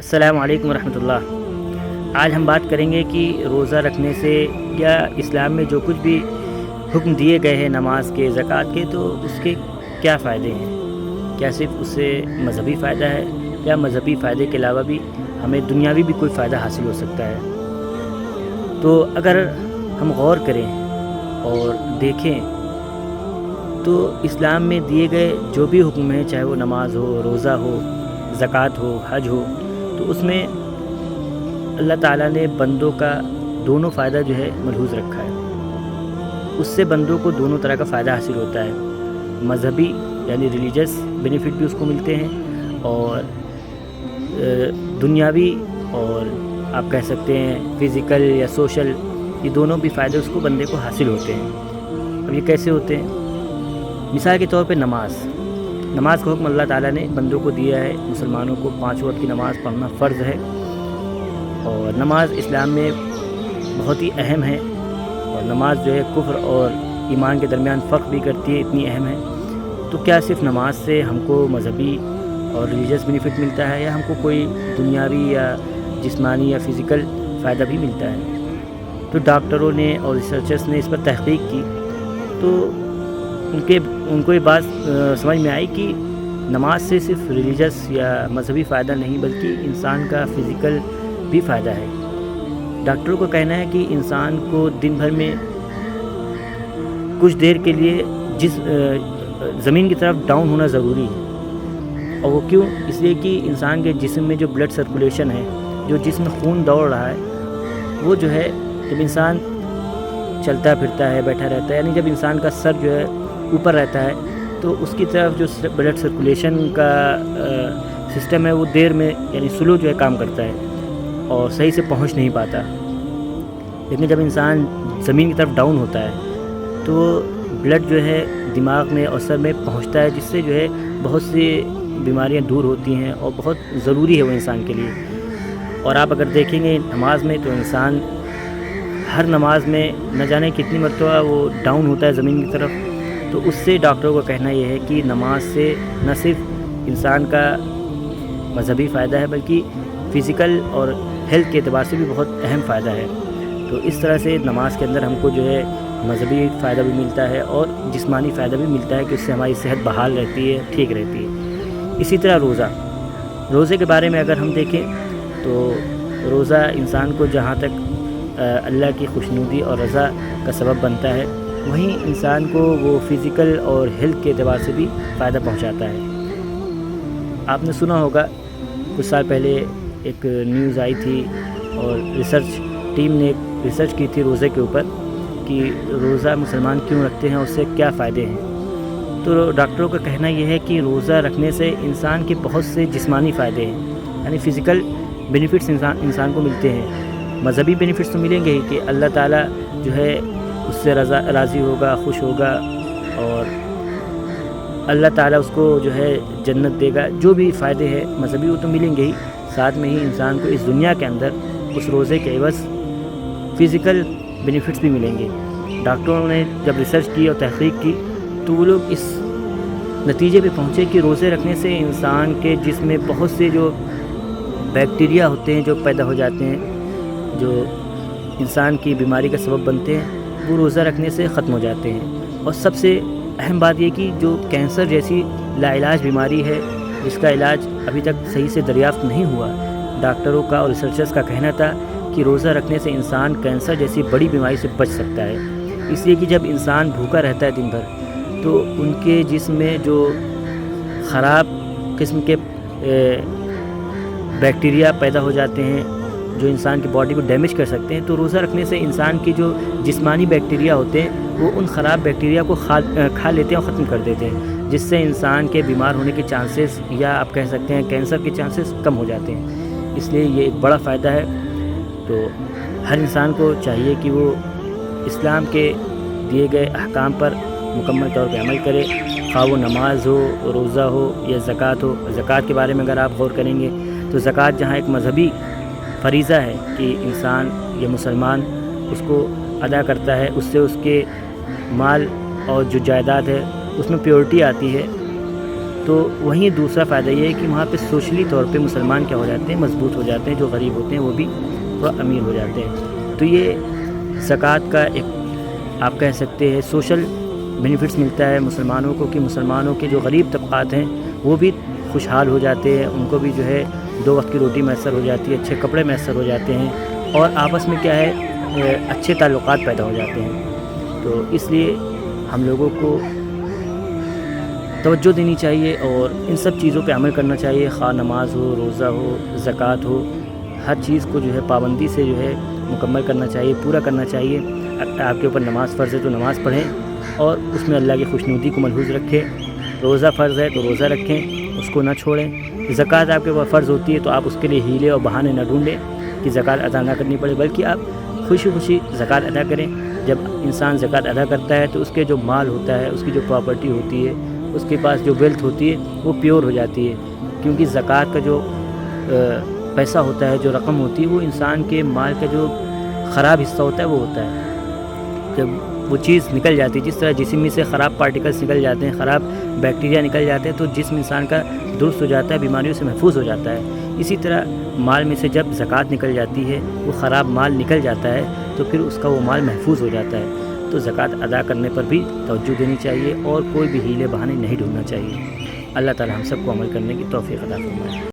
السلام علیکم ورحمۃ اللہ۔ آج ہم بات کریں گے کہ روزہ رکھنے سے یا اسلام میں جو کچھ بھی حکم دیے گئے ہیں نماز کے، زکوٰۃ کے، تو اس کے کیا فائدے ہیں۔ کیا صرف اس سے مذہبی فائدہ ہے یا مذہبی فائدے کے علاوہ بھی ہمیں دنیاوی بھی کوئی فائدہ حاصل ہو سکتا ہے۔ تو اگر ہم غور کریں اور دیکھیں تو اسلام میں دیے گئے جو بھی حکم ہیں، چاہے وہ نماز ہو، روزہ ہو، زکوٰۃ ہو، حج ہو، تو اس میں اللہ تعالیٰ نے بندوں کا دونوں فائدہ جو ہے ملحوظ رکھا ہے۔ اس سے بندوں کو دونوں طرح کا فائدہ حاصل ہوتا ہے، مذہبی یعنی ریلیجس بینیفٹ بھی اس کو ملتے ہیں، اور دنیاوی اور آپ کہہ سکتے ہیں فزیکل یا سوشل، یہ دونوں بھی فائدے اس کو بندے کو حاصل ہوتے ہیں۔ اب یہ کیسے ہوتے ہیں؟ مثال کے طور پہ نماز کا حکم اللہ تعالیٰ نے بندوں کو دیا ہے۔ مسلمانوں کو 5 وقت کی نماز پڑھنا فرض ہے، اور نماز اسلام میں بہت ہی اہم ہے، اور نماز جو ہے کفر اور ایمان کے درمیان فرق بھی کرتی ہے، اتنی اہم ہے۔ تو کیا صرف نماز سے ہم کو مذہبی اور ریلیجس بینیفٹ ملتا ہے، یا ہم کو کوئی دنیاوی یا جسمانی یا فزیکل فائدہ بھی ملتا ہے؟ تو ڈاکٹروں نے اور ریسرچرز نے اس پر تحقیق کی، تو ان کو یہ بات سمجھ میں آئی کہ نماز سے صرف ریلیجس یا مذہبی فائدہ نہیں، بلکہ انسان کا فزیکل بھی فائدہ ہے۔ ڈاکٹروں کا کہنا ہے کہ انسان کو دن بھر میں کچھ دیر کے لیے زمین کی طرف ڈاؤن ہونا ضروری ہے، اور وہ کیوں؟ اس لیے کہ انسان کے جسم میں جو بلڈ سرکولیشن ہے، جو جسم میں خون دوڑ رہا ہے، وہ جو ہے جب انسان چلتا پھرتا ہے، بیٹھا رہتا ہے، یعنی جب انسان کا سر جو ہے اوپر رہتا ہے، تو اس کی طرف جو بلڈ سرکولیشن کا سسٹم ہے وہ دیر میں یعنی سلو جو ہے کام کرتا ہے اور صحیح سے پہنچ نہیں پاتا۔ لیکن جب انسان زمین کی طرف ڈاؤن ہوتا ہے تو بلڈ جو ہے دماغ میں اور سر میں پہنچتا ہے، جس سے جو ہے بہت سی بیماریاں دور ہوتی ہیں، اور بہت ضروری ہے وہ انسان کے لیے۔ اور آپ اگر دیکھیں گے نماز میں، تو انسان ہر نماز میں نہ جانے کتنی مرتبہ وہ ڈاؤن ہوتا ہے زمین کی طرف۔ تو اس سے ڈاکٹروں کا کہنا یہ ہے کہ نماز سے نہ صرف انسان کا مذہبی فائدہ ہے، بلکہ فزیکل اور ہیلتھ کے اعتبار سے بھی بہت اہم فائدہ ہے۔ تو اس طرح سے نماز کے اندر ہم کو جو ہے مذہبی فائدہ بھی ملتا ہے اور جسمانی فائدہ بھی ملتا ہے، کہ اس سے ہماری صحت بحال رہتی ہے، ٹھیک رہتی ہے۔ اسی طرح روزے کے بارے میں اگر ہم دیکھیں تو روزہ انسان کو جہاں تک اللہ کی خوشنودی اور رضا کا سبب بنتا ہے، وہیں انسان کو وہ فزیکل اور ہیلتھ کے اعتبار سے بھی فائدہ پہنچاتا ہے۔ آپ نے سنا ہوگا کچھ سال پہلے ایک نیوز آئی تھی، اور ریسرچ ٹیم نے ایک ریسرچ کی تھی روزے کے اوپر، کہ روزہ مسلمان کیوں رکھتے ہیں، اس سے کیا فائدے ہیں۔ تو ڈاکٹروں کا کہنا یہ ہے کہ روزہ رکھنے سے انسان کے بہت سے جسمانی فائدے ہیں، یعنی فزیکل بینیفٹس انسان کو ملتے ہیں۔ مذہبی بینیفٹس تو ملیں گے ہی، کہ اللہ تعالیٰ جو ہے اس سے راضی ہوگا، خوش ہوگا، اور اللہ تعالیٰ اس کو جو ہے جنت دے گا۔ جو بھی فائدے ہیں مذہبی وہ تو ملیں گے ہی، ساتھ میں ہی انسان کو اس دنیا کے اندر اس روزے کے عوض فزیکل بینیفٹس بھی ملیں گے۔ ڈاکٹروں نے جب ریسرچ کی اور تحقیق کی، تو وہ لوگ اس نتیجے پہ پہنچے کہ روزے رکھنے سے انسان کے جسم میں بہت سے جو بیکٹیریا ہوتے ہیں جو پیدا ہو جاتے ہیں، جو انسان کی بیماری کا سبب بنتے ہیں، وہ روزہ رکھنے سے ختم ہو جاتے ہیں۔ اور سب سے اہم بات یہ کہ جو کینسر جیسی لا علاج بیماری ہے، جس کا علاج ابھی تک صحیح سے دریافت نہیں ہوا، ڈاکٹروں کا اور ریسرچرز کا کہنا تھا کہ روزہ رکھنے سے انسان کینسر جیسی بڑی بیماری سے بچ سکتا ہے۔ اس لیے کہ جب انسان بھوکا رہتا ہے دن بھر، تو ان کے جسم میں جو خراب قسم کے بیکٹیریا پیدا ہو جاتے ہیں، جو انسان کی باڈی کو ڈیمیج کر سکتے ہیں۔ تو روزہ رکھنے سے انسان کی جو جسمانی بیکٹیریا ہوتے ہیں، وہ ان خراب بیکٹیریا کو کھا لیتے ہیں اور ختم کر دیتے ہیں، جس سے انسان کے بیمار ہونے کے چانسز، یا آپ کہہ سکتے ہیں کینسر کے چانسز کم ہو جاتے ہیں۔ اس لیے یہ ایک بڑا فائدہ ہے۔ تو ہر انسان کو چاہیے کہ وہ اسلام کے دیے گئے احکام پر مکمل طور پہ عمل کرے، خواہ وہ نماز ہو، روزہ ہو یا زکوٰۃ ہو۔ زکوٰۃ کے بارے میں اگر آپ غور کریں گے تو زکوٰۃ جہاں ایک مذہبی فریضہ ہے کہ انسان یا مسلمان اس کو ادا کرتا ہے، اس سے اس کے مال اور جو جائیداد ہے اس میں پیورٹی آتی ہے، تو وہیں دوسرا فائدہ یہ ہے کہ وہاں پہ سوشلی طور پہ مسلمان کیا ہو جاتے ہیں، مضبوط ہو جاتے ہیں، جو غریب ہوتے ہیں وہ بھی تھوڑا امیر ہو جاتے ہیں۔ تو یہ زکوٰۃ کا ایک آپ کہہ سکتے ہیں سوشل بینیفٹس ملتا ہے مسلمانوں کو، کہ مسلمانوں کے جو غریب طبقات ہیں وہ بھی خوشحال ہو جاتے ہیں، ان کو بھی جو ہے 2 وقت کی روٹی میسر ہو جاتی ہے، اچھے کپڑے میسر ہو جاتے ہیں، اور آپس میں کیا ہے اچھے تعلقات پیدا ہو جاتے ہیں۔ تو اس لیے ہم لوگوں کو توجہ دینی چاہیے اور ان سب چیزوں پہ عمل کرنا چاہیے، خواہ نماز ہو، روزہ ہو، زکوٰۃ ہو، ہر چیز کو جو ہے پابندی سے جو ہے مکمل کرنا چاہیے، پورا کرنا چاہیے۔ آپ کے اوپر نماز فرض ہے تو نماز پڑھیں اور اس میں اللہ کی خوشنودی کو ملحوظ رکھیں۔ روزہ فرض ہے تو روزہ رکھیں، اس کو نہ چھوڑیں۔ زکوٰۃ آپ کے اوپر فرض ہوتی ہے تو آپ اس کے لیے ہیلے اور بہانے نہ ڈھونڈیں کہ زکوٰۃ ادا نہ کرنی پڑے، بلکہ آپ خوشی خوشی زکوٰۃ ادا کریں۔ جب انسان زکوٰۃ ادا کرتا ہے تو اس کے جو مال ہوتا ہے، اس کی جو پراپرٹی ہوتی ہے، اس کے پاس جو ویلتھ ہوتی ہے وہ پیور ہو جاتی ہے، کیونکہ زکوٰۃ کا جو پیسہ ہوتا ہے، جو رقم ہوتی ہے، وہ انسان کے مال کا جو خراب حصہ ہوتا ہے وہ ہوتا ہے۔ جب وہ چیز نکل جاتی ہے، جس طرح جسم میں سے خراب پارٹیکلس نکل جاتے ہیں، خراب بیکٹیریا نکل جاتے ہیں، تو جسم انسان کا درست ہو جاتا ہے، بیماریوں سے محفوظ ہو جاتا ہے۔ اسی طرح مال میں سے جب زکوٰۃ نکل جاتی ہے، وہ خراب مال نکل جاتا ہے، تو پھر اس کا وہ مال محفوظ ہو جاتا ہے۔ تو زکوٰۃ ادا کرنے پر بھی توجہ دینی چاہیے اور کوئی بھی ہیلے بہانے نہیں ڈھونڈنا چاہیے۔ اللہ تعالی ہم سب کو عمل کرنے کی توفیق عطا فرمائے۔